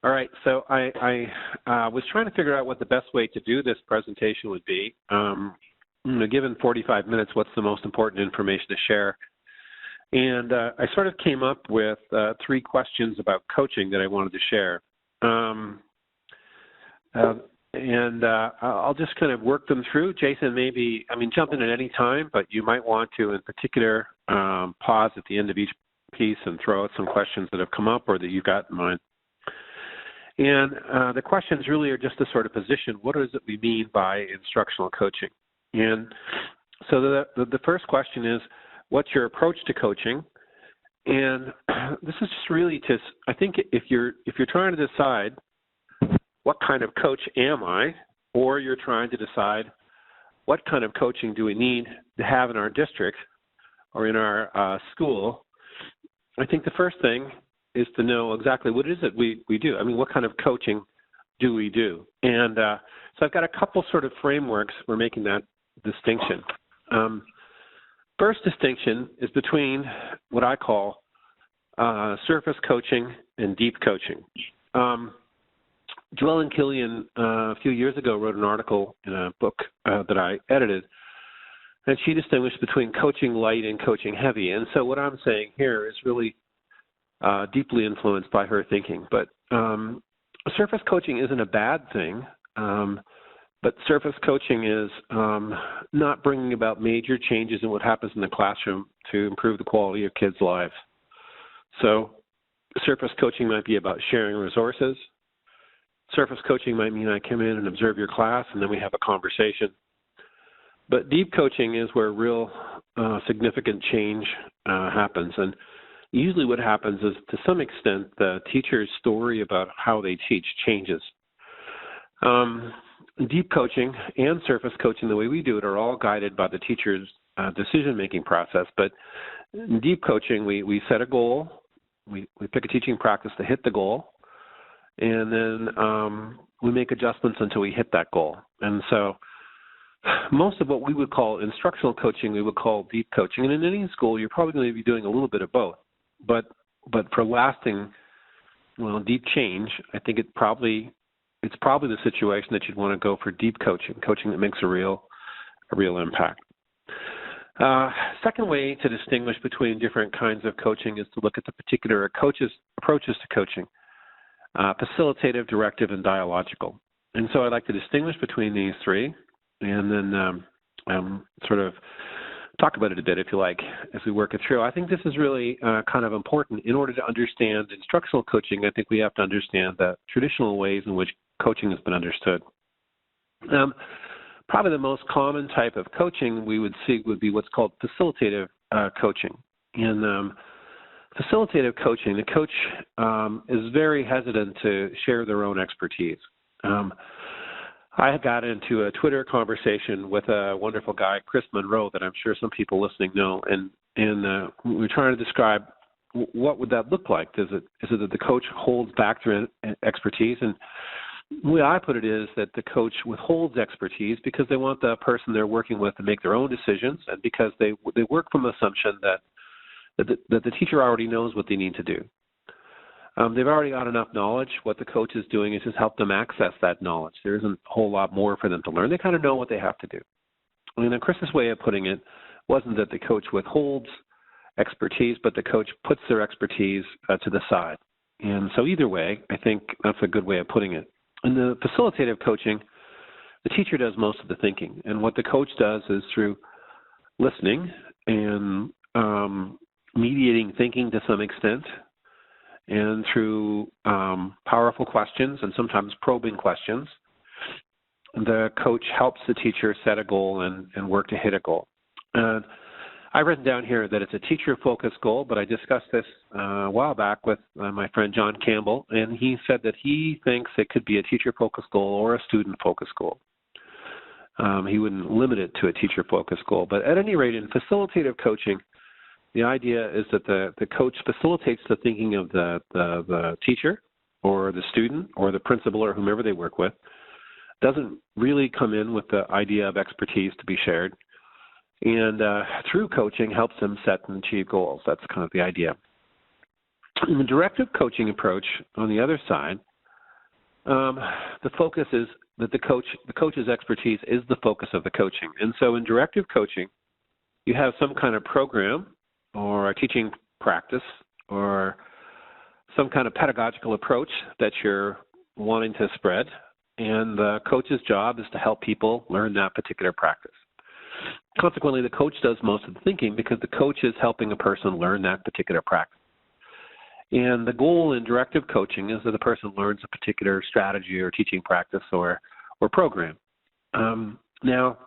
All right, so I was trying to figure out what the best way to do this presentation would be. Given 45 minutes, what's the most important information to share? And I sort of came up with 3 questions about coaching that I wanted to share. I'll just kind of work them through. Jason, maybe, jump in at any time, but you might want to, in particular, pause at the end of each piece and throw out some questions that have come up or that you got in mind. And the questions really are just to sort of position what is it we mean by instructional coaching. And so the first question is, what's your approach to coaching? And this is just really to, I think if you're trying to decide what kind of coach am I, or you're trying to decide what kind of coaching do we need to have in our district or in our school, I think the first thing is to know exactly what is it we do. What kind of coaching do we do? And so I've got a couple sort of frameworks for making that distinction. First distinction is between what I call surface coaching and deep coaching. Joellen Killian a few years ago wrote an article in a book that I edited, and she distinguished between coaching light and coaching heavy. And so what I'm saying here is really deeply influenced by her thinking. But surface coaching isn't a bad thing, but surface coaching is not bringing about major changes in what happens in the classroom to improve the quality of kids' lives. So surface coaching might be about sharing resources. Surface coaching might mean I come in and observe your class, and then we have a conversation. But deep coaching is where real significant change happens. And usually what happens is, to some extent, the teacher's story about how they teach changes. Deep coaching and surface coaching, the way we do it, are all guided by the teacher's decision-making process. But in deep coaching, we set a goal. We pick a teaching practice to hit the goal. And then we make adjustments until we hit that goal. And so most of what we would call instructional coaching, we would call deep coaching. And in any school, you're probably going to be doing a little bit of both. But for lasting, deep change, I think it's probably the situation that you'd want to go for deep coaching that makes a real impact. Second way to distinguish between different kinds of coaching is to look at the particular coach's approaches to coaching. Facilitative, directive, and dialogical. And so I'd like to distinguish between these 3 and then sort of talk about it a bit, if you like, as we work it through. I think this is really kind of important. In order to understand instructional coaching, I think we have to understand the traditional ways in which coaching has been understood. Probably the most common type of coaching we would see would be what's called facilitative coaching. And facilitative coaching, the coach is very hesitant to share their own expertise. I got into a Twitter conversation with a wonderful guy, Chris Monroe, that I'm sure some people listening know, and we were trying to describe what would that look like. Is it that the coach holds back their expertise? And the way I put it is that the coach withholds expertise because they want the person they're working with to make their own decisions, and because they work from the assumption that the teacher already knows what they need to do. They've already got enough knowledge. What the coach is doing is just help them access that knowledge. There isn't a whole lot more for them to learn. They kind of know what they have to do. And Chris's way of putting it wasn't that the coach withholds expertise, but the coach puts their expertise to the side. And so either way, I think that's a good way of putting it. In the facilitative coaching, the teacher does most of the thinking. And what the coach does is, through listening and mediating thinking to some extent, and through powerful questions and sometimes probing questions, the coach helps the teacher set a goal and work to hit a goal. And I've written down here that it's a teacher-focused goal, but I discussed this a while back with my friend John Campbell, and he said that he thinks it could be a teacher-focused goal or a student-focused goal. He wouldn't limit it to a teacher-focused goal. But at any rate, in facilitative coaching, the idea is that the coach facilitates the thinking of the teacher or the student or the principal or whomever they work with, doesn't really come in with the idea of expertise to be shared, and through coaching helps them set and achieve goals. That's kind of the idea. In the directive coaching approach, on the other side, the focus is that the coach's expertise is the focus of the coaching. And so in directive coaching, you have some kind of program or a teaching practice or some kind of pedagogical approach that you're wanting to spread, and the coach's job is to help people learn that particular practice. Consequently, the coach does most of the thinking because the coach is helping a person learn that particular practice. And the goal in directive coaching is that the person learns a particular strategy or teaching practice or program. Now,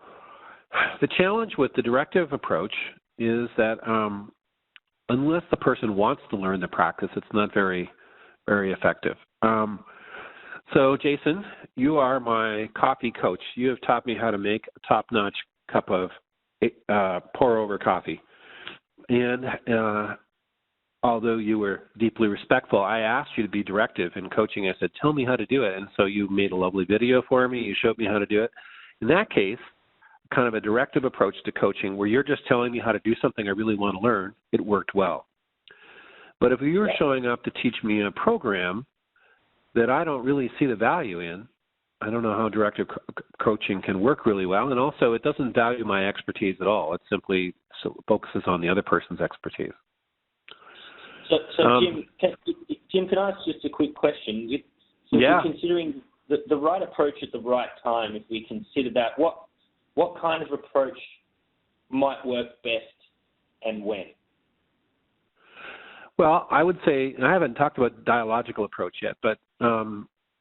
the challenge with the directive approach is that unless the person wants to learn the practice, it's not very, very effective. So, Jason, you are my coffee coach. You have taught me how to make a top-notch cup of pour-over coffee. And although you were deeply respectful, I asked you to be directive in coaching. I said, tell me how to do it. And so you made a lovely video for me. You showed me how to do it. In that case, kind of a directive approach to coaching where you're just telling me how to do something I really want to learn, it worked well. But if you were showing up to teach me a program that I don't really see the value in, I don't know how directive coaching can work really well. And also, it doesn't value my expertise at all. It simply focuses on the other person's expertise. So Jim, can I ask just a quick question? If you're considering the right approach at the right time, if we consider that, what kind of approach might work best and when? Well, I would say, and I haven't talked about dialogical approach yet, but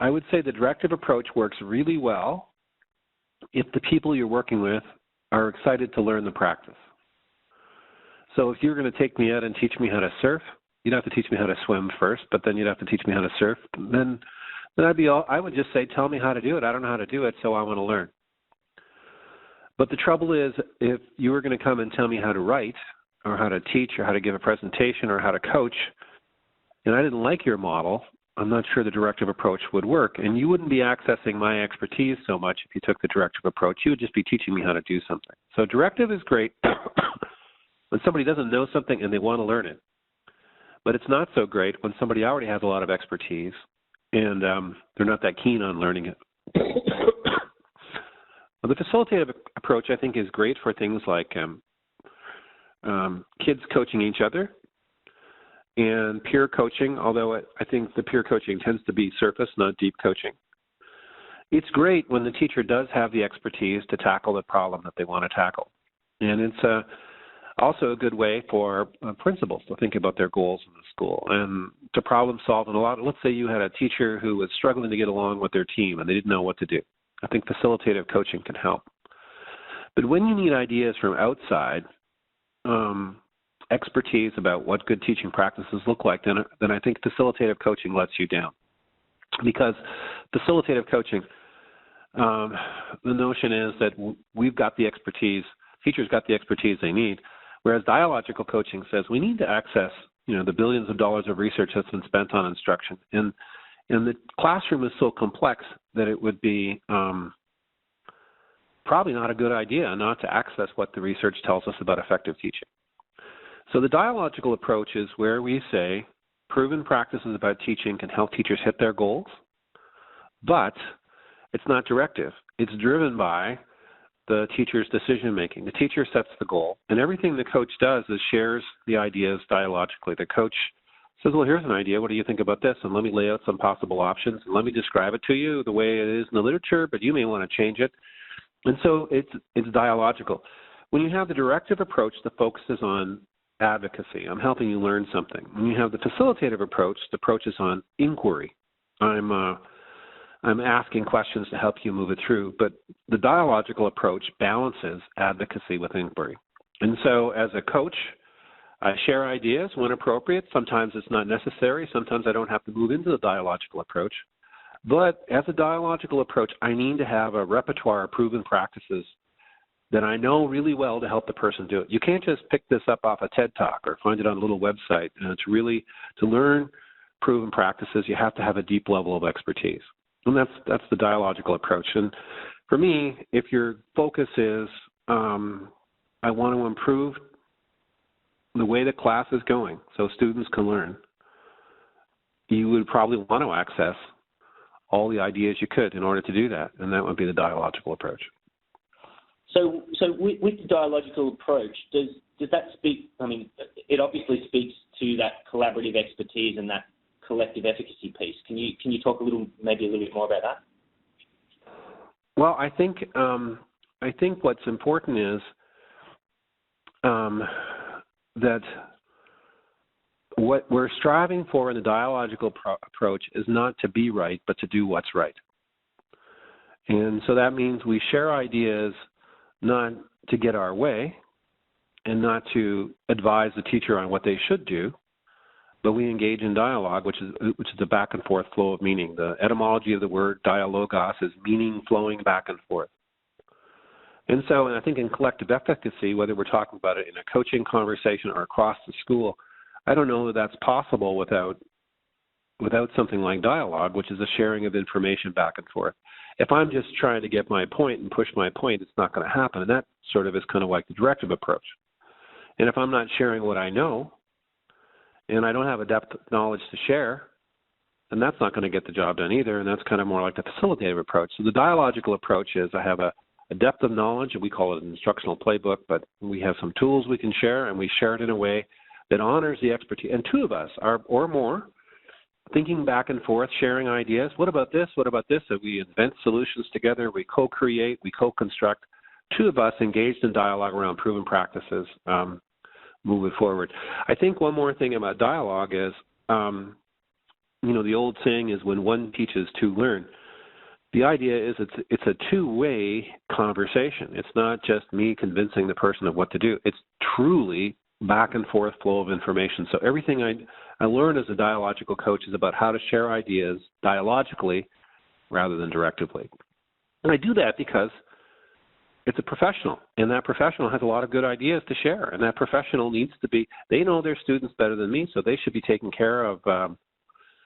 I would say the directive approach works really well if the people you're working with are excited to learn the practice. So if you're going to take me out and teach me how to surf, you'd have to teach me how to swim first, but then you'd have to teach me how to surf. Then I would just say, tell me how to do it. I don't know how to do it, so I want to learn. But the trouble is, if you were going to come and tell me how to write or how to teach or how to give a presentation or how to coach, and I didn't like your model, I'm not sure the directive approach would work. And you wouldn't be accessing my expertise so much if you took the directive approach. You would just be teaching me how to do something. So directive is great when somebody doesn't know something and they want to learn it. But it's not so great when somebody already has a lot of expertise and they're not that keen on learning it. Well, the facilitative approach, I think, is great for things like kids coaching each other and peer coaching, although I think the peer coaching tends to be surface, not deep coaching. It's great when the teacher does have the expertise to tackle the problem that they want to tackle. And it's also a good way for principals to think about their goals in the school and to problem solve. And let's say you had a teacher who was struggling to get along with their team and they didn't know what to do. I think facilitative coaching can help. But when you need ideas from outside, expertise about what good teaching practices look like, then I think facilitative coaching lets you down. Because facilitative coaching, the notion is that we've got the expertise, teachers got the expertise they need, whereas dialogical coaching says we need to access, the billions of dollars of research that's been spent on instruction. And the classroom is so complex that it would be probably not a good idea not to access what the research tells us about effective teaching. So the dialogical approach is where we say proven practices about teaching can help teachers hit their goals, but it's not directive. It's driven by the teacher's decision-making. The teacher sets the goal, and everything the coach does is shares the ideas dialogically. The coach says, well, here's an idea. What do you think about this? And let me lay out some possible options, and let me describe it to you the way it is in the literature, but you may want to change it. And so it's dialogical. When you have the directive approach, the focus is on advocacy. I'm helping you learn something. When you have the facilitative approach, the approach is on inquiry. I'm asking questions to help you move it through. But the dialogical approach balances advocacy with inquiry. And so as a coach, I share ideas when appropriate. Sometimes it's not necessary. Sometimes I don't have to move into the dialogical approach. But as a dialogical approach, I need to have a repertoire of proven practices that I know really well to help the person do it. You can't just pick this up off a TED Talk or find it on a little website. To learn proven practices, you have to have a deep level of expertise. And that's the dialogical approach. And for me, if your focus is I want to improve the way the class is going so students can learn, you would probably want to access all the ideas you could in order to do that, and that would be the dialogical approach. So with the dialogical approach, does that speak? I mean, it obviously speaks to that collaborative expertise and that collective efficacy piece. Can you talk maybe a little bit more about that? Well, I think what's important is that what we're striving for in the dialogical approach is not to be right, but to do what's right. And so that means we share ideas not to get our way and not to advise the teacher on what they should do, but we engage in dialogue, which is the back and forth flow of meaning. The etymology of the word dialogos is meaning flowing back and forth. And I think in collective efficacy, whether we're talking about it in a coaching conversation or across the school, I don't know that that's possible without something like dialogue, which is a sharing of information back and forth. If I'm just trying to get my point and push my point, it's not going to happen. And that sort of is kind of like the directive approach. And if I'm not sharing what I know, and I don't have a depth of knowledge to share, then that's not going to get the job done either, and that's kind of more like the facilitative approach. So the dialogical approach is I have a depth of knowledge, and we call it an instructional playbook, but we have some tools we can share, and we share it in a way that honors the expertise. And two of us or more thinking back and forth, sharing ideas. What about this? What about this? So we invent solutions together. We co-create. We co-construct. Two of us engaged in dialogue around proven practices, moving forward. I think one more thing about dialogue is, the old saying is when one teaches, two learn. The idea is it's a two-way conversation. It's not just me convincing the person of what to do. It's truly back and forth flow of information. So everything I learn as a dialogical coach is about how to share ideas dialogically rather than directively. And I do that because it's a professional, and that professional has a lot of good ideas to share, and that professional needs to be, they know their students better than me, so they should be taking care of,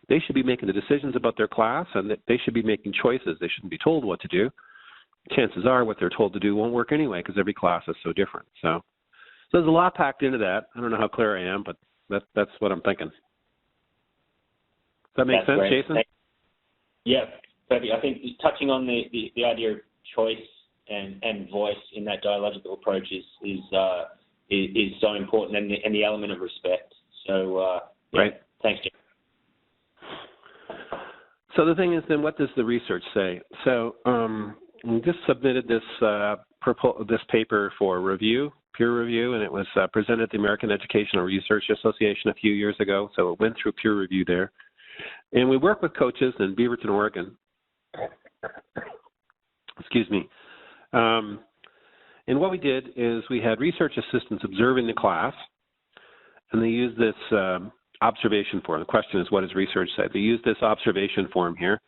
they should be making the decisions about their class, and they should be making choices. They shouldn't be told what to do. Chances are what they're told to do won't work anyway because every class is so different. So there's a lot packed into that. I don't know how clear I am, but that's what I'm thinking. Does that make sense, great. Jason? Yeah, perfect. I think touching on the idea of choice and voice in that dialogical approach is so important, and the element of respect. So, right. Thanks, Jim. So the thing is, then, what does the research say? So we just submitted this paper for review, peer review, and it was presented at the American Educational Research Association a few years ago. So it went through peer review there. And we work with coaches in Beaverton, Oregon. Excuse me. And what we did is we had research assistants observing the class, and they used this observation form. The question is, what does research say? They used this observation form here.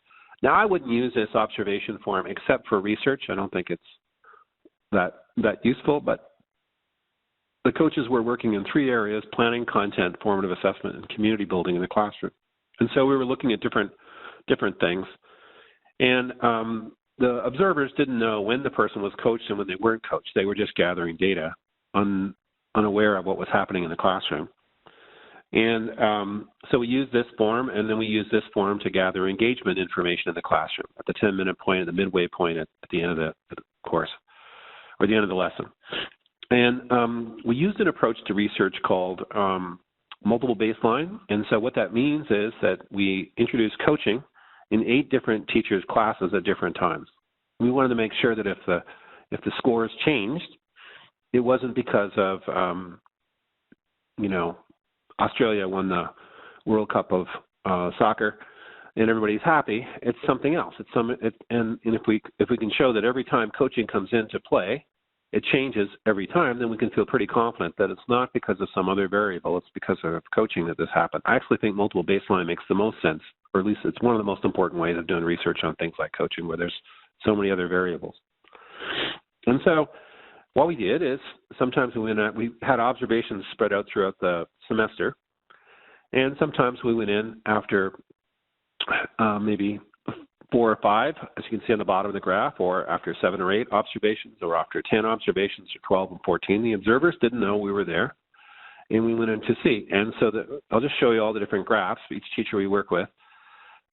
Now, I wouldn't use this observation form except for research. I don't think it's that useful, but the coaches were working in three areas: planning, content, formative assessment, and community building in the classroom. And so we were looking at different things. And the observers didn't know when the person was coached and when they weren't coached. They were just gathering data, unaware of what was happening in the classroom. And so we used this form, and then we used this form to gather engagement information in the classroom at the 10-minute point, at the midway point, at the end of the course, or the end of the lesson. And we used an approach to research called multiple baseline. And so what that means is that we introduced coaching in 8 different teachers' classes at different times. We wanted to make sure that if the scores changed, it wasn't because of Australia won the World Cup of soccer and everybody's happy. It's something else. And if we can show that every time coaching comes into play, it changes every time, then we can feel pretty confident that it's not because of some other variable. It's because of coaching that this happened. I actually think multiple baseline makes the most sense, or at least it's one of the most important ways of doing research on things like coaching, where there's so many other variables. And so what we did is sometimes we had observations spread out throughout the semester, and sometimes we went in after maybe 4 or 5, as you can see on the bottom of the graph, or after 7 or 8 observations, or after 10 observations, or 12 and 14. The observers didn't know we were there, and we went in to see. And so I'll just show you all the different graphs for each teacher we work with.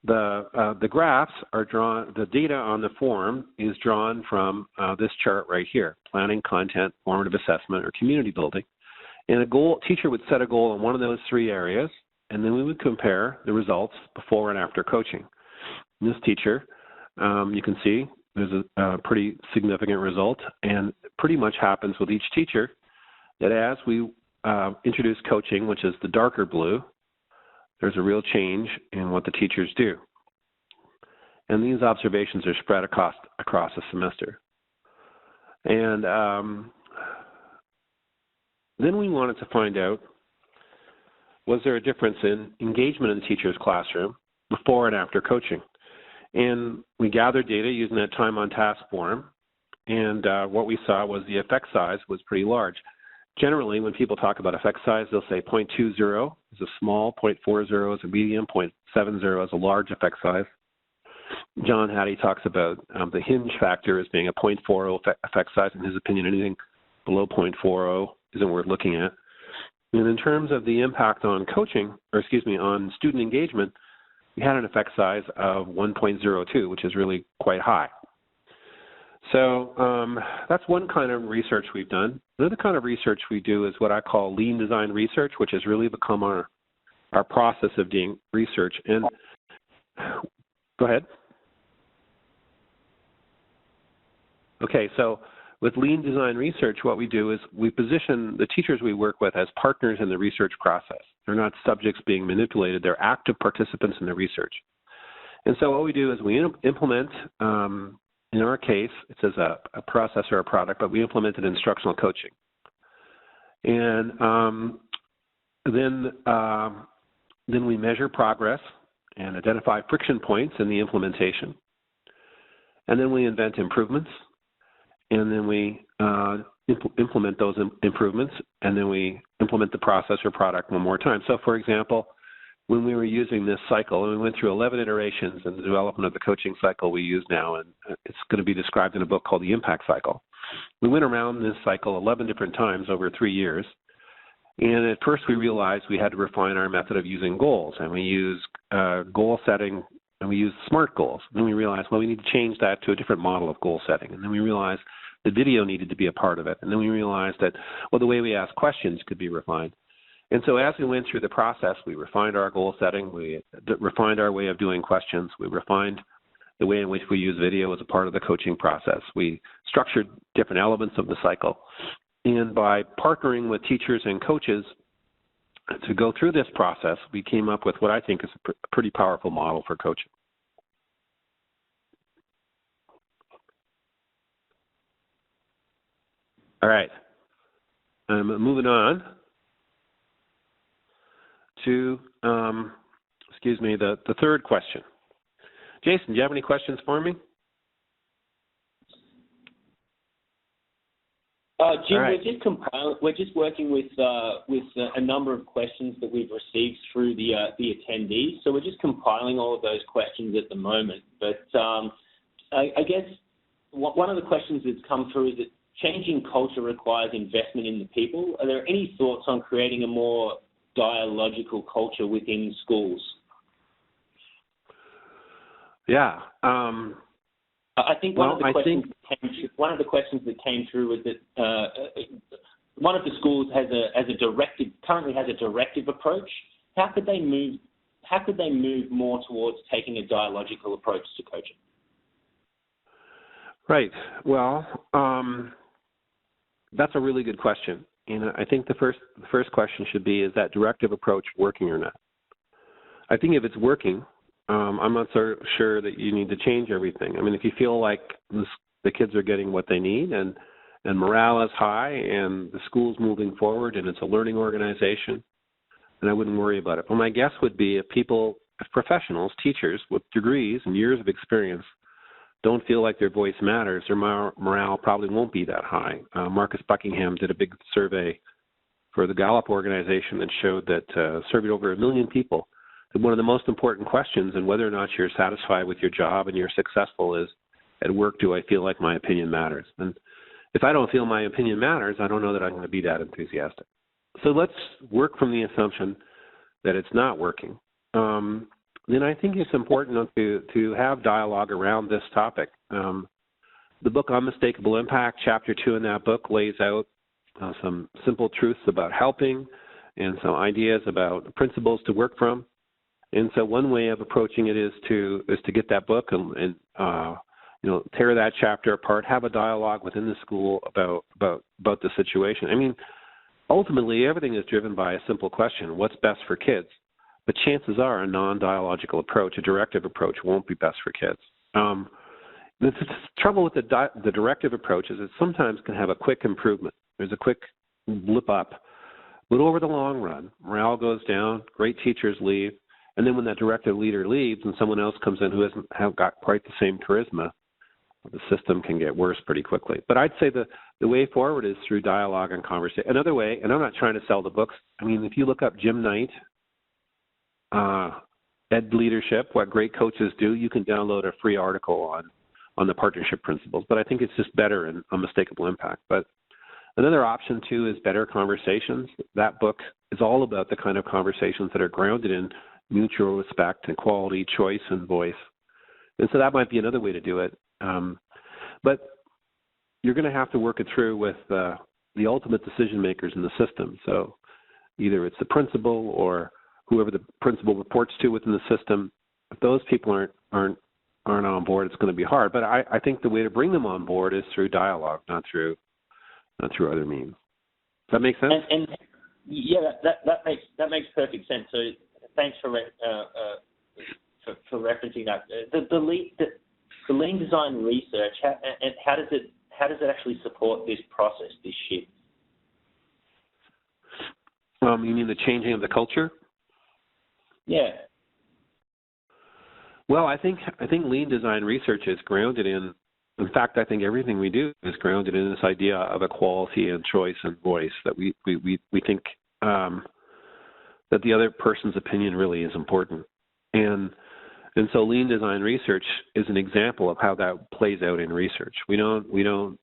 the graphs are drawn, the data on the form is drawn from this chart right here, planning, content, formative assessment, or community building. And teacher would set a goal in one of those three areas, and then we would compare the results before and after coaching. In this teacher, you can see there's a pretty significant result, and it pretty much happens with each teacher that as we introduce coaching, which is the darker blue, there's a real change in what the teachers do. And these observations are spread across a semester. And then we wanted to find out, was there a difference in engagement in the teacher's classroom before and after coaching? And we gathered data using that time on task form, and what we saw was the effect size was pretty large. Generally, when people talk about effect size, they'll say 0.20 is a small, 0.40 is a medium, 0.70 is a large effect size. John Hattie talks about the hinge factor as being a 0.40 effect size. In his opinion, anything below 0.40 isn't worth looking at. And in terms of the impact on on student engagement, we had an effect size of 1.02, which is really quite high. So that's one kind of research we've done. Another kind of research we do is what I call lean design research, which has really become our process of doing research. And go ahead. Okay, so with lean design research, what we do is we position the teachers we work with as partners in the research process. They're not subjects being manipulated. They're active participants in the research. And so what we do is we implement, in our case, it says a process or a product, but we implemented instructional coaching. And then we measure progress and identify friction points in the implementation. And then we invent improvements. And then we implement those improvements, and then we implement the process or product one more time. So, for example, when we were using this cycle, and we went through 11 iterations in the development of the coaching cycle we use now, and it's going to be described in a book called The Impact Cycle. We went around this cycle 11 different times over 3 years, and at first we realized we had to refine our method of using goals, and we used goal setting, and we used SMART goals. Then we realized, well, we need to change that to a different model of goal setting, and then we realized the video needed to be a part of it, and then we realized that, well, the way we ask questions could be refined. And so as we went through the process, we refined our goal setting, we refined our way of doing questions, we refined the way in which we use video as a part of the coaching process. We structured different elements of the cycle. And by partnering with teachers and coaches to go through this process, we came up with what I think is a pretty powerful model for coaching. All right. I'm moving on to, the third question. Jason, do you have any questions for me? Jim, right. we're just working with a number of questions that we've received through the attendees. So we're just compiling all of those questions at the moment. But I guess one of the questions that's come through is that changing culture requires investment in the people. Are there any thoughts on creating a more dialogical culture within schools? Yeah. I think one of the questions that came through was that one of the schools currently has a directive approach. How could they move more towards taking a dialogical approach to coaching? Right. Well, that's a really good question. And I think the first question should be, is that directive approach working or not? I think if it's working, I'm not so sure that you need to change everything. I mean, if you feel like the kids are getting what they need and morale is high and the school's moving forward and it's a learning organization, then I wouldn't worry about it. But my guess would be if professionals, teachers with degrees and years of experience don't feel like their voice matters, their morale probably won't be that high. Marcus Buckingham did a big survey for the Gallup organization that showed that surveyed over 1 million people. That one of the most important questions in whether or not you're satisfied with your job and you're successful is, at work, do I feel like my opinion matters? And if I don't feel my opinion matters, I don't know that I'm going to be that enthusiastic. So let's work from the assumption that it's not working. then I think it's important to have dialogue around this topic. The book Unmistakable Impact, Chapter 2 in that book lays out some simple truths about helping and some ideas about principles to work from. And so one way of approaching it is to get that book and tear that chapter apart, have a dialogue within the school about the situation. I mean, ultimately, everything is driven by a simple question: what's best for kids? But chances are a non-dialogical approach, a directive approach, won't be best for kids. The trouble with the directive approach is it sometimes can have a quick improvement. There's a quick blip up. But over the long run, morale goes down, great teachers leave, and then when that directive leader leaves and someone else comes in who hasn't got quite the same charisma, the system can get worse pretty quickly. But I'd say the way forward is through dialogue and conversation. Another way, and I'm not trying to sell the books, I mean, if you look up Jim Knight, Ed Leadership, What Great Coaches Do, you can download a free article on the partnership principles. But I think it's just better in Unmistakable Impact. But another option, too, is Better Conversations. That book is all about the kind of conversations that are grounded in mutual respect, equality, choice, and voice. And so that might be another way to do it. But you're going to have to work it through with the ultimate decision makers in the system. So either it's the principal or whoever the principal reports to within the system. If those people aren't on board, it's going to be hard. But I think the way to bring them on board is through dialogue, not through other means. Does that make sense? And yeah, that makes perfect sense. So thanks for referencing that. The lean design research, how does it actually support this process, this shift? You mean the changing of the culture? Yeah. Well, I think lean design research is grounded in fact, I think everything we do is grounded in this idea of equality and choice and voice, that we think that the other person's opinion really is important. And so lean design research is an example of how that plays out in research. We don't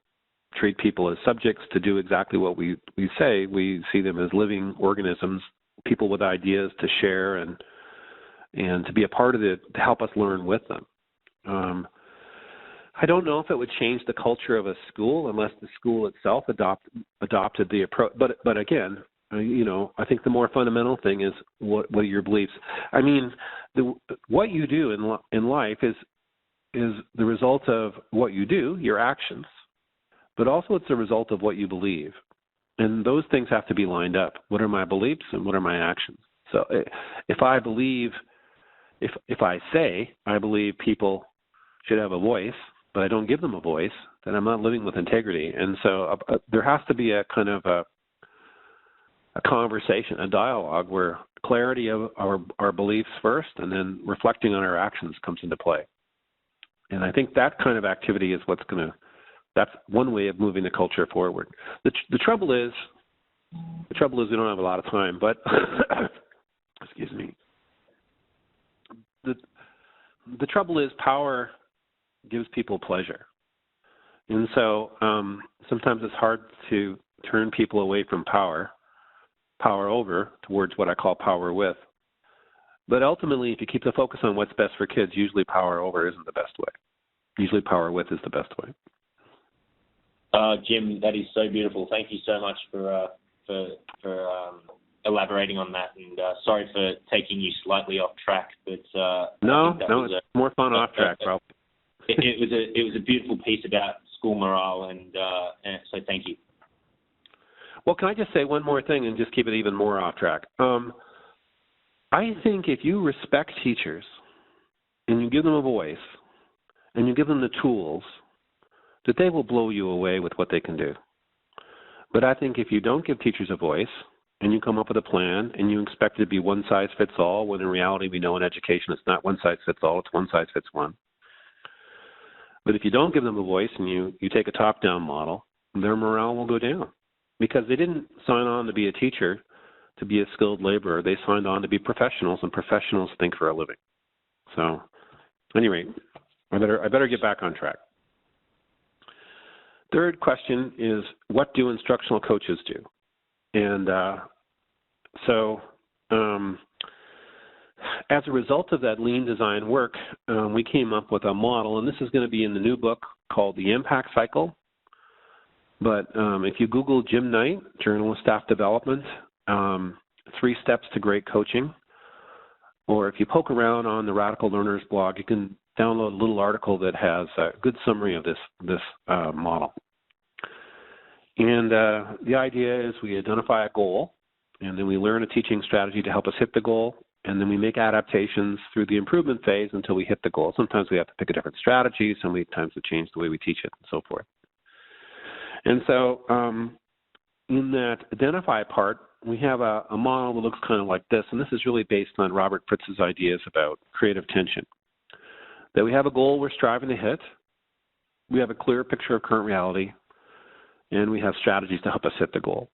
treat people as subjects to do exactly what we say. We see them as living organisms, people with ideas to share and to be a part of it, to help us learn with them. I don't know if it would change the culture of a school unless the school itself adopted the approach. But again, I think the more fundamental thing is what are your beliefs. I mean, what you do in life is the result of what you do, your actions, but also it's the result of what you believe. And those things have to be lined up. What are my beliefs and what are my actions? So if I say I believe people should have a voice, but I don't give them a voice, then I'm not living with integrity. And so there has to be a kind of a conversation, a dialogue where clarity of our beliefs first and then reflecting on our actions comes into play. And I think that kind of activity is that's one way of moving the culture forward. The trouble is we don't have a lot of time, but excuse me. The trouble is power gives people pleasure. And so sometimes it's hard to turn people away from power over towards what I call power with. But ultimately, if you keep the focus on what's best for kids, usually power over isn't the best way. Usually power with is the best way. Jim, that is so beautiful. Thank you so much for elaborating on that, and sorry for taking you slightly off track. But no, it's more fun off track, probably. It was a beautiful piece about school morale, and so thank you. Well, can I just say one more thing and just keep it even more off track? I think if you respect teachers and you give them a voice and you give them the tools, that they will blow you away with what they can do. But I think if you don't give teachers a voice and you come up with a plan and you expect it to be one size fits all, when in reality we know in education it's not one size fits all, it's one size fits one. But if you don't give them a voice and you take a top-down model, their morale will go down because they didn't sign on to be a teacher, to be a skilled laborer. They signed on to be professionals, and professionals think for a living. So, at any rate, I better get back on track. Third question is, what do instructional coaches do? And As a result of that lean design work, we came up with a model, and this is going to be in the new book called The Impact Cycle. But if you Google Jim Knight, Journal of Staff Development, 3 Steps to Great Coaching, or if you poke around on the Radical Learners blog, you can download a little article that has a good summary of this model. And the idea is we identify a goal, and then we learn a teaching strategy to help us hit the goal, and then we make adaptations through the improvement phase until we hit the goal. Sometimes we have to pick a different strategy, sometimes we change the way we teach it, and so forth. And so in that identify part, we have a model that looks kind of like this, and this is really based on Robert Fritz's ideas about creative tension. That we have a goal we're striving to hit, we have a clear picture of current reality, and we have strategies to help us hit the goal.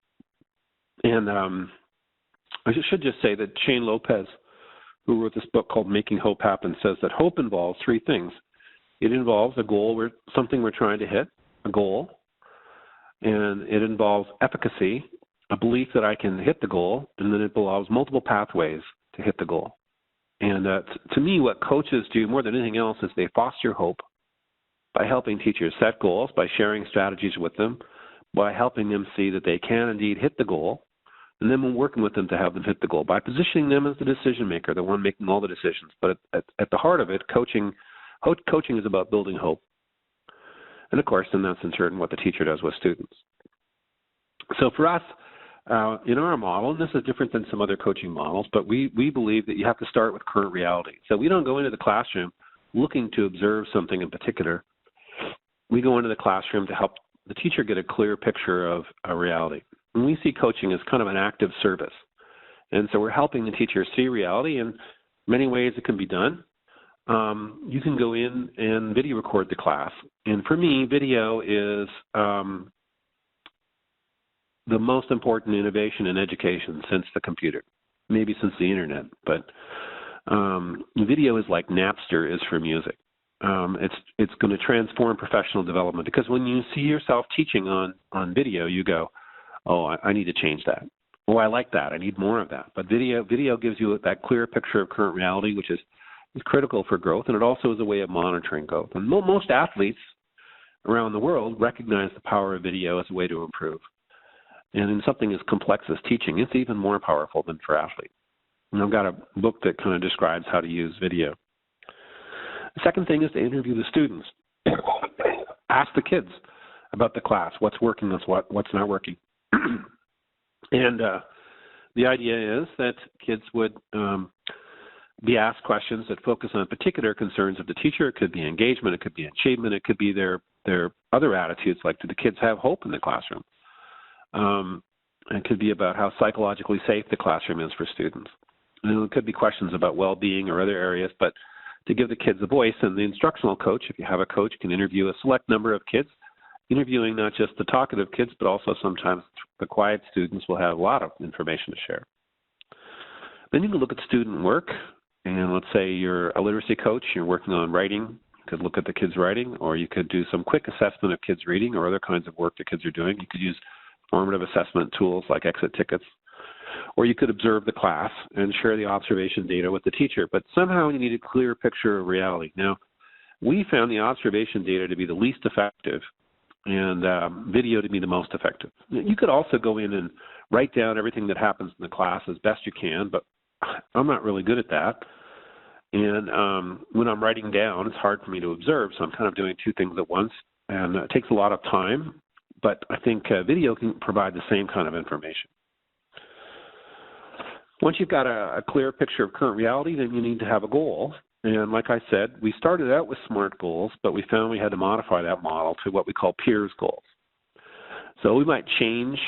And I should just say that Shane Lopez, who wrote this book called Making Hope Happen, says that hope involves 3 things. It involves a goal, something we're trying to hit, a goal, and it involves efficacy, a belief that I can hit the goal, and then it involves multiple pathways to hit the goal. And to me, what coaches do more than anything else is they foster hope by helping teachers set goals, by sharing strategies with them, by helping them see that they can indeed hit the goal, and then we're working with them to have them hit the goal by positioning them as the decision maker, the one making all the decisions. But at the heart of it, coaching is about building hope. And, of course, then that's in turn what the teacher does with students. So for us, in our model, and this is different than some other coaching models, but we believe that you have to start with current reality. So we don't go into the classroom looking to observe something in particular. We go into the classroom to help the teacher get a clear picture of a reality. And we see coaching as kind of an active service. And so we're helping the teacher see reality in many ways it can be done. You can go in and video record the class. And for me, video is the most important innovation in education since the computer, maybe since the internet. But video is like Napster is for music. It's going to transform professional development, because when you see yourself teaching on video, you go, oh, I need to change that. Oh, I like that. I need more of that. But video gives you that clear picture of current reality, which is critical for growth, and it also is a way of monitoring growth. And most athletes around the world recognize the power of video as a way to improve. And in something as complex as teaching, it's even more powerful than for athletes. And I've got a book that kind of describes how to use video. The second thing is to interview the students. Ask the kids about the class, what's working, what's not working. And the idea is that kids would be asked questions that focus on particular concerns of the teacher. It could be engagement, it could be achievement, it could be their other attitudes, like do the kids have hope in the classroom? It could be about how psychologically safe the classroom is for students. And it could be questions about well-being or other areas, but to give the kids a voice. And the instructional coach, if you have a coach, can interview a select number of kids, interviewing not just the talkative kids, but also sometimes the quiet students will have a lot of information to share. Then you can look at student work, and let's say you're a literacy coach, you're working on writing, you could look at the kids' writing, or you could do some quick assessment of kids' reading or other kinds of work the kids are doing. You could use formative assessment tools like exit tickets, or you could observe the class and share the observation data with the teacher, but somehow you need a clear picture of reality. Now, we found the observation data to be the least effective and video to be the most effective. You could also go in and write down everything that happens in the class as best you can, but I'm not really good at that. And when I'm writing down, it's hard for me to observe, so I'm kind of doing 2 things at once, and it takes a lot of time, but I think video can provide the same kind of information. Once you've got a clear picture of current reality, then you need to have a goal. And like I said, we started out with SMART goals, but we found we had to modify that model to what we call PEERS goals. So we might change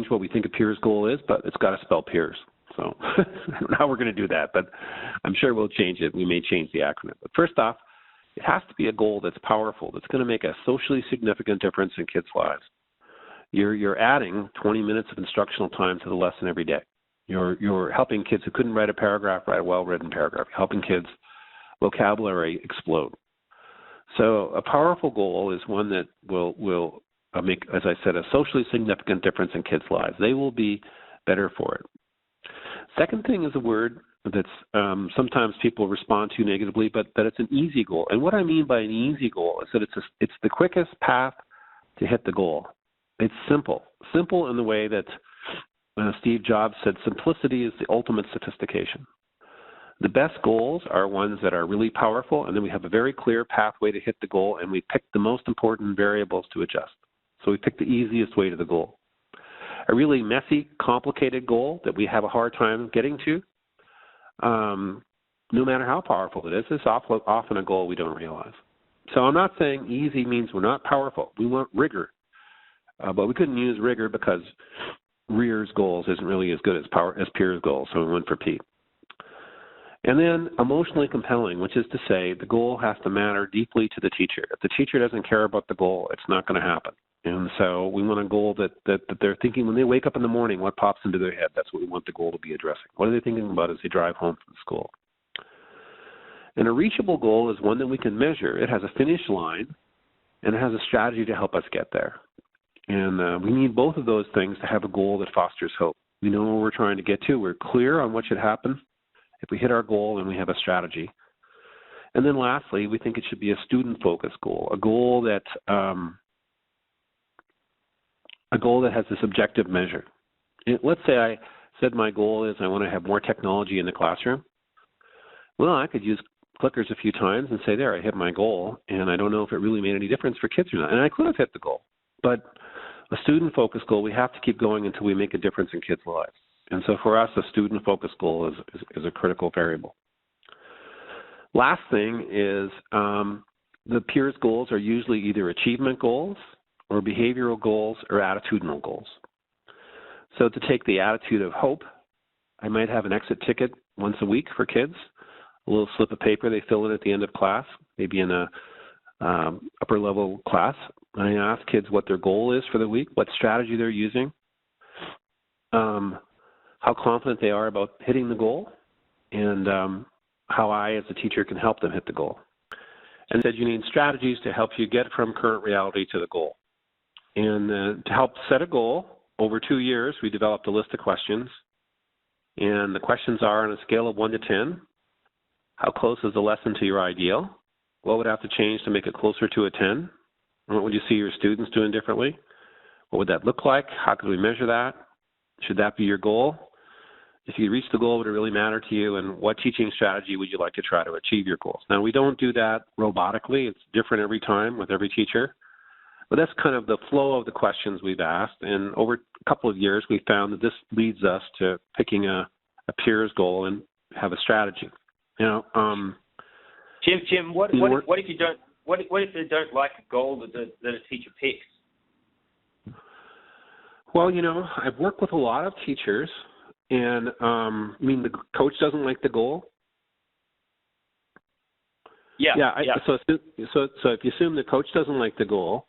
what we think a PEERS goal is, but it's got to spell PEERS. So I don't know how we're going to do that, but I'm sure we'll change it. We may change the acronym. But first off, it has to be a goal that's powerful, that's going to make a socially significant difference in kids' lives. You're adding 20 minutes of instructional time to the lesson every day. You're helping kids who couldn't write a paragraph write a well-written paragraph. You're helping kids' vocabulary explode. So a powerful goal is one that will make, as I said, a socially significant difference in kids' lives. They will be better for it. Second thing is a word that's sometimes people respond to negatively, but that it's an easy goal. And what I mean by an easy goal is that it's the quickest path to hit the goal. It's simple. Simple in the way that Steve Jobs said simplicity is the ultimate sophistication. The best goals are ones that are really powerful, and then we have a very clear pathway to hit the goal, and we pick the most important variables to adjust. So we pick the easiest way to the goal. A really messy, complicated goal that we have a hard time getting to, no matter how powerful it is often a goal we don't realize. So I'm not saying easy means we're not powerful. We want rigor. But we couldn't use rigor because Rear's goals isn't really as good as Peer's goals, so we went for P. And then emotionally compelling, which is to say the goal has to matter deeply to the teacher. If the teacher doesn't care about the goal, it's not going to happen. And so we want a goal that they're thinking when they wake up in the morning, what pops into their head? That's what we want the goal to be addressing. What are they thinking about as they drive home from school? And a reachable goal is one that we can measure. It has a finish line, and it has a strategy to help us get there. And we need both of those things to have a goal that fosters hope. We know where we're trying to get to. We're clear on what should happen if we hit our goal, and we have a strategy. And then lastly, we think it should be a student-focused goal, a goal that has this objective measure. Let's say I said my goal is I want to have more technology in the classroom. Well, I could use clickers a few times and say, there, I hit my goal, and I don't know if it really made any difference for kids or not. And I could have hit the goal. But a student-focused goal, we have to keep going until we make a difference in kids' lives. And so for us, a student-focused goal is a critical variable. Last thing is the peers' goals are usually either achievement goals or behavioral goals or attitudinal goals. So to take the attitude of hope, I might have an exit ticket once a week for kids, a little slip of paper they fill in at the end of class, maybe in a upper level class. I ask kids what their goal is for the week, what strategy they're using, how confident they are about hitting the goal, and how I, as a teacher, can help them hit the goal. And said you need strategies to help you get from current reality to the goal. And to help set a goal, over 2 years, we developed a list of questions. And the questions are on a scale of 1 to 10. How close is the lesson to your ideal? What would have to change to make it closer to a 10? What would you see your students doing differently? What would that look like? How could we measure that? Should that be your goal? If you reach the goal, would it really matter to you? And what teaching strategy would you like to try to achieve your goals? Now, we don't do that robotically. It's different every time with every teacher. But that's kind of the flow of the questions we've asked. And over a couple of years, we found that this leads us to picking a peers goal and have a strategy. Jim, what if you don't? What if they don't like a goal that a teacher picks? Well, I've worked with a lot of teachers, and the coach doesn't like the goal. Yeah. So if you assume the coach doesn't like the goal,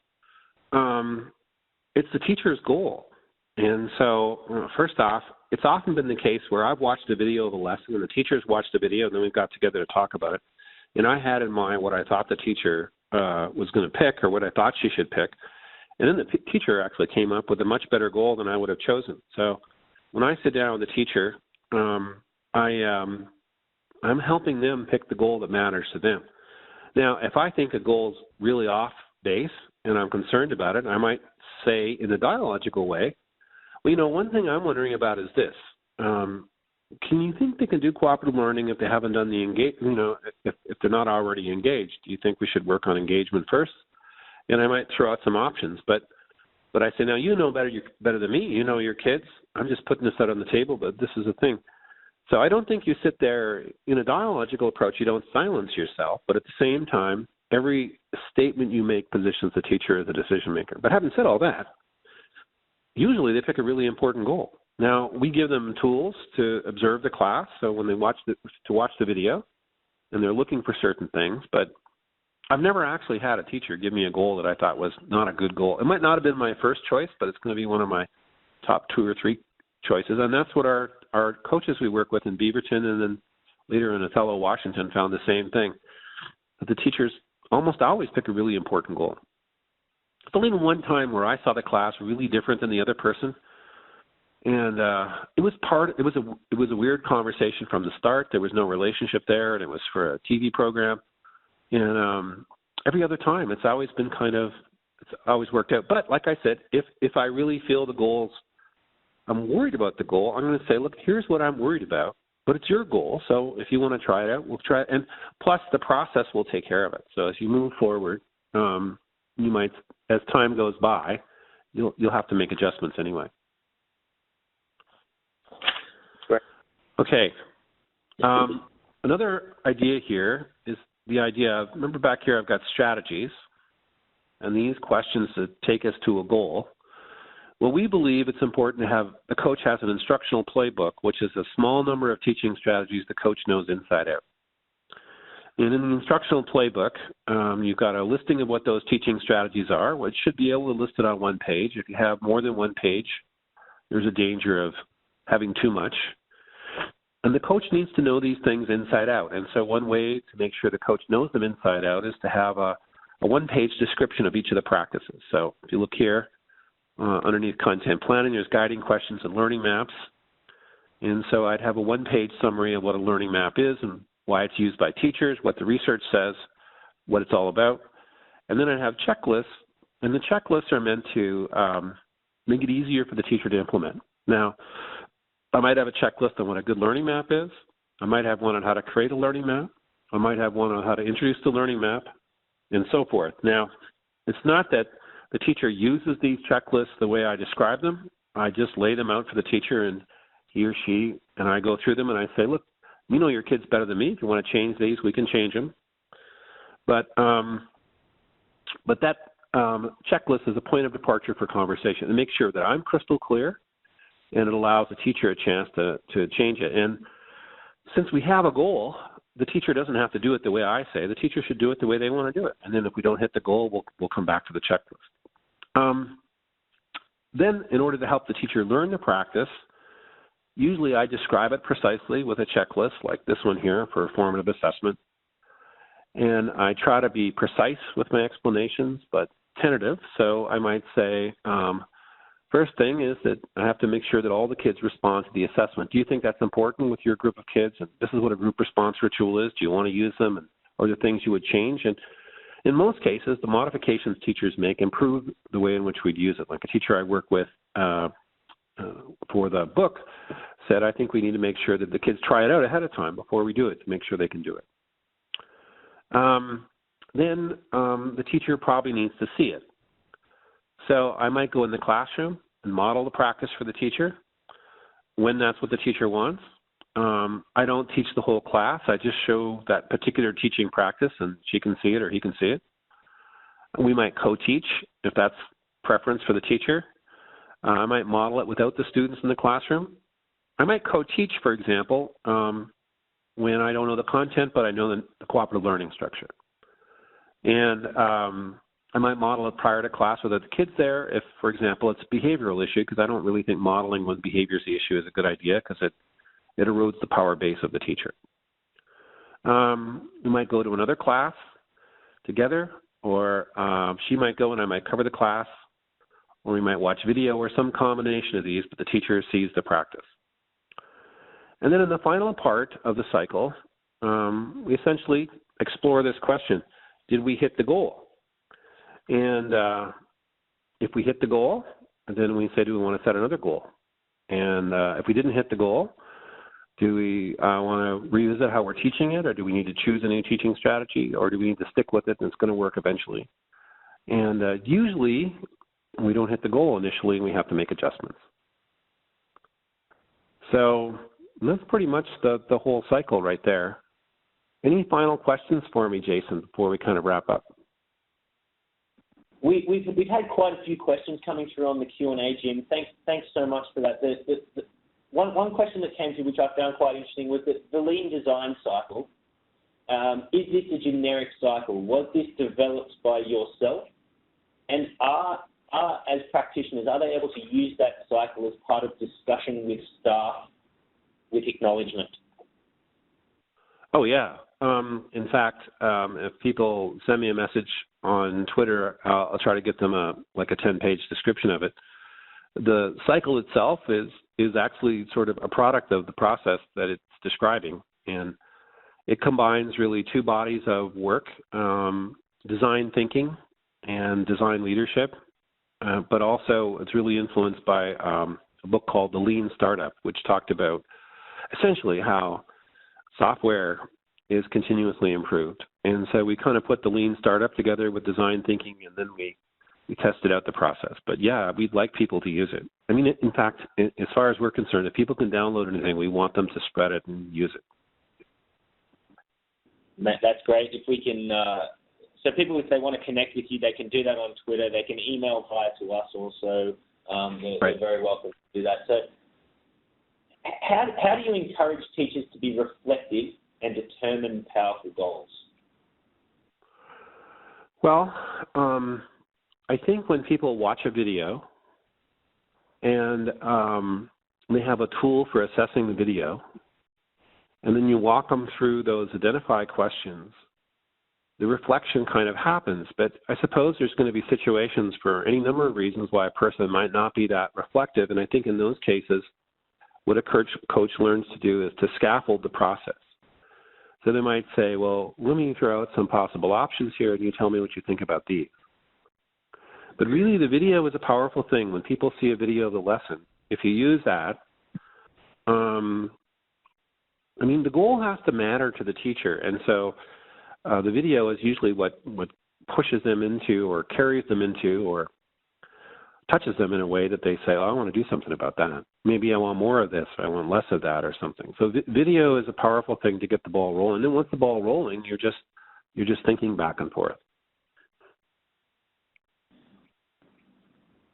it's the teacher's goal. And so first off, it's often been the case where I've watched a video of a lesson, and the teacher's watched the video, and then we've got together to talk about it. And I had in mind what I thought the teacher was going to pick, or what I thought she should pick. And then the teacher actually came up with a much better goal than I would have chosen. So when I sit down with the teacher, I'm helping them pick the goal that matters to them. Now, if I think a goal is really off base and I'm concerned about it, I might say in a dialogical way, well, one thing I'm wondering about is this. Can you think they can do cooperative learning if they haven't done the if they're not already engaged? Do you think we should work on engagement first? And I might throw out some options, but I say, now you know better than me. You know your kids. I'm just putting this out on the table, but this is a thing. So I don't think you sit there in a dialogical approach. You don't silence yourself, but at the same time, every statement you make positions the teacher as a decision maker. But having said all that, usually they pick a really important goal. Now, we give them tools to observe the class, so when they watch the video, and they're looking for certain things, but I've never actually had a teacher give me a goal that I thought was not a good goal. It might not have been my first choice, but it's going to be one of my top 2 or 3 choices, and that's what our coaches we work with in Beaverton and then later in Othello, Washington, found the same thing, that the teachers almost always pick a really important goal. There's only one time where I saw the class really different than the other person. And it was a weird conversation from the start. There was no relationship there, and it was for a TV program. And every other time, it's always worked out. But like I said, if I really feel the goals, I'm worried about the goal, I'm going to say, look, here's what I'm worried about, but it's your goal. So if you want to try it out, we'll try it. And plus, the process will take care of it. So as you move forward, you might, as time goes by, you'll have to make adjustments anyway. Right. Okay. Another idea here is the idea of, remember back here I've got strategies, and these questions that take us to a goal. Well, we believe it's important to have, the coach has an instructional playbook, which is a small number of teaching strategies the coach knows inside out. And in the instructional playbook, you've got a listing of what those teaching strategies are, which should be able to list it on one page. If you have more than one page, there's a danger of having too much. And the coach needs to know these things inside out. And so one way to make sure the coach knows them inside out is to have a one-page description of each of the practices. So if you look here, underneath content planning, there's guiding questions and learning maps. And so I'd have a one-page summary of what a learning map is and why it's used by teachers, what the research says, what it's all about. And then I'd have checklists, and the checklists are meant to make it easier for the teacher to implement. Now, I might have a checklist on what a good learning map is. I might have one on how to create a learning map. I might have one on how to introduce the learning map, and so forth. Now, it's not that the teacher uses these checklists the way I describe them. I just lay them out for the teacher, and he or she and I go through them, and I say, look, you know your kids better than me. If you want to change these, we can change them. But that checklist is a point of departure for conversation, and make sure that I'm crystal clear, and it allows the teacher a chance to change it. And since we have a goal, the teacher doesn't have to do it the way I say. The teacher should do it the way they want to do it. And then if we don't hit the goal, we'll come back to the checklist. Then, in order to help the teacher learn the practice, usually I describe it precisely with a checklist like this one here for formative assessment. And I try to be precise with my explanations, but tentative. So I might say, first thing is that I have to make sure that all the kids respond to the assessment. Do you think that's important with your group of kids? And this is what a group response ritual is. Do you want to use them? And are there things you would change? And in most cases, the modifications teachers make improve the way in which we'd use it. Like a teacher I work with for the book said, I think we need to make sure that the kids try it out ahead of time before we do it to make sure they can do it. Then the teacher probably needs to see it. So I might go in the classroom and model the practice for the teacher when that's what the teacher wants. I don't teach the whole class. I just show that particular teaching practice, and she can see it or he can see it. We might co-teach if that's preference for the teacher. I might model it without the students in the classroom. I might co-teach, for example, when I don't know the content, but I know the cooperative learning structure. And I might model it prior to class without the kids there if, for example, it's a behavioral issue, because I don't really think modeling when behavior is the issue is a good idea because it erodes the power base of the teacher. We might go to another class together, or she might go and I might cover the class, or we might watch video or some combination of these, but the teacher sees the practice. And then in the final part of the cycle, we essentially explore this question: did we hit the goal? And if we hit the goal, then we say, do we want to set another goal? And if we didn't hit the goal, do we want to revisit how we're teaching it, or do we need to choose a new teaching strategy, or do we need to stick with it and it's going to work eventually? And usually we don't hit the goal initially and we have to make adjustments. So that's pretty much the whole cycle right there. Any final questions for me, Jason, before we kind of wrap up? We've had quite a few questions coming through on the Q&A, Jim. Thanks so much for that. One question that came through, which I found quite interesting, was that the lean design cycle. Is this a generic cycle? Was this developed by yourself? And are as practitioners, are they able to use that cycle as part of discussion with staff with acknowledgement? Oh, yeah. In fact, if people send me a message on Twitter, I'll try to get them a 10-page description of it. the cycle itself is actually sort of a product of the process that it's describing, and it combines really two bodies of work, design thinking and design leadership, but also it's really influenced by a book called The Lean Startup, which talked about essentially how software is continuously improved. And so we kind of put the Lean Startup together with design thinking, and then we tested out the process. But yeah, we'd like people to use it. I mean, in fact, as far as we're concerned, if people can download anything, we want them to spread it and use it. That's great. If we can, so people, if they want to connect with you, they can do that on Twitter. They can email via to us also. They're very welcome to do that. So how do you encourage teachers to be reflective and determine powerful goals? Well, I think when people watch a video and they have a tool for assessing the video, and then you walk them through those identify questions, the reflection kind of happens. But I suppose there's going to be situations for any number of reasons why a person might not be that reflective. And I think in those cases, what a coach learns to do is to scaffold the process. So they might say, well, let me throw out some possible options here, and you tell me what you think about these. But really, the video is a powerful thing. When people see a video of the lesson, if you use that, I mean, the goal has to matter to the teacher. And so the video is usually what pushes them into or carries them into or touches them in a way that they say, oh, I want to do something about that. Maybe I want more of this, or I want less of that or something. So video is a powerful thing to get the ball rolling. And then once the ball rolling, you're just thinking back and forth.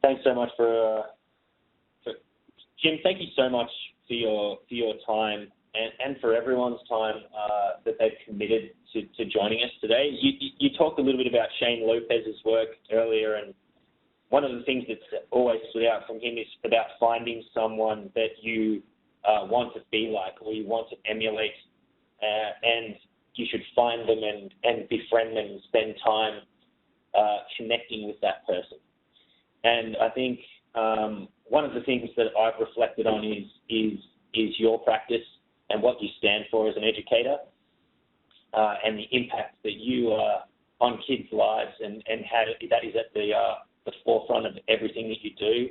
Thanks so much for Jim. Thank you so much for your time and for everyone's time that they've committed to joining us today. You talked a little bit about Shane Lopez's work earlier, and one of the things that's always stood out from him is about finding someone that you want to be like or you want to emulate, and you should find them and befriend them and spend time connecting with that person. And I think one of the things that I've reflected on is your practice and what you stand for as an educator, and the impact that you on kids' lives, and how that is at the forefront of everything that you do.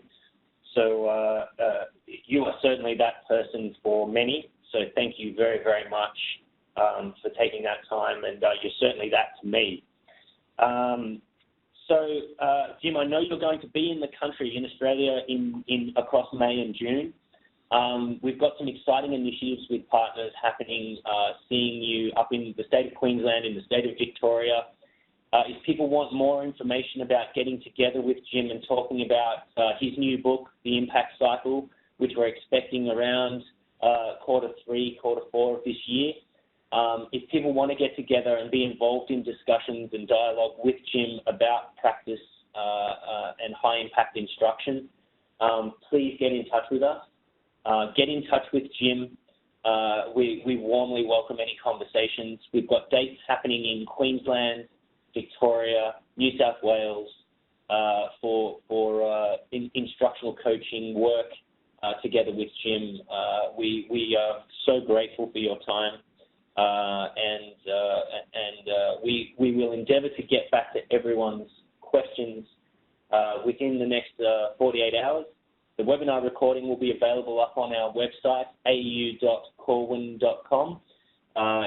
So you are certainly that person for many. So thank you very, very much for taking that time, and you're certainly that to me. So, Jim, I know you're going to be in the country, in Australia, in across May and June. We've got some exciting initiatives with partners happening, seeing you up in the state of Queensland, in the state of Victoria. If people want more information about getting together with Jim and talking about his new book, The Impact Cycle, which we're expecting around quarter 3, quarter 4 of this year, if people want to get together and be involved in discussions and dialogue with Jim about practice and high-impact instruction, please get in touch with us. Get in touch with Jim. We warmly welcome any conversations. We've got dates happening in Queensland, Victoria, New South Wales for instructional coaching work together with Jim. We are so grateful for your time. And we will endeavour to get back to everyone's questions within the next 48 hours. The webinar recording will be available up on our website, au.corwin.com.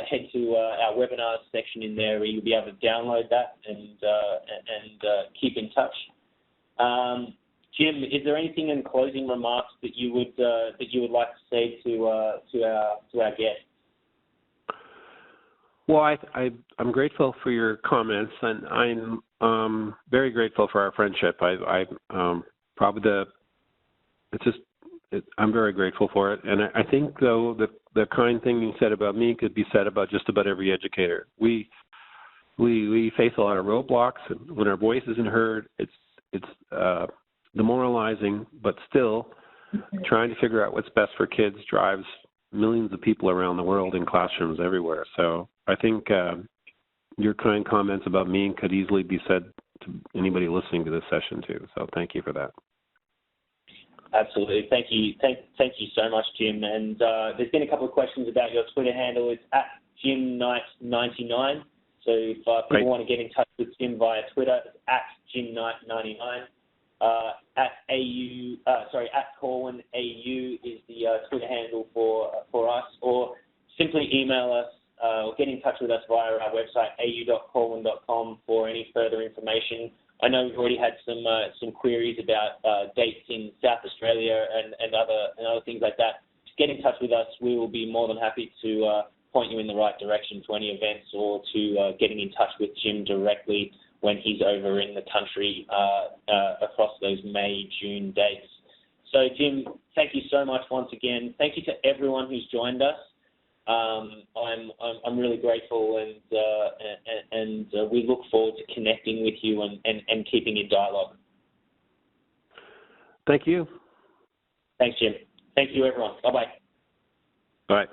Head to our webinars section in there where you'll be able to download that and keep in touch. Jim, is there anything in closing remarks that you would like to say to our guests? Well, I'm grateful for your comments, and I'm very grateful for our friendship. I'm very grateful for it, and I think though the kind thing you said about me could be said about just about every educator. We face a lot of roadblocks, and when our voice isn't heard, it's demoralizing. But still, trying to figure out what's best for kids drives millions of people around the world in classrooms everywhere. So I think your kind comments about me could easily be said to anybody listening to this session too. So thank you for that. Absolutely. Thank you. Thank you so much, Jim. And there's been a couple of questions about your Twitter handle. It's at JimKnight99. So if people want to get in touch with Jim via Twitter, it's at JimKnight99. At Corwin AU is the Twitter handle for us, or simply email us or get in touch with us via our website au.corwin.com for any further information. I know we've already had some queries about dates in South Australia and other things like that. Just get in touch with us. We will be more than happy to point you in the right direction to any events, or to getting in touch with Jim directly when he's over in the country across those May, June dates. So, Jim, thank you so much once again. Thank you to everyone who's joined us. I'm really grateful, and we look forward to connecting with you and keeping in dialogue. Thank you. Thanks, Jim. Thank you, everyone. Bye-bye. All right.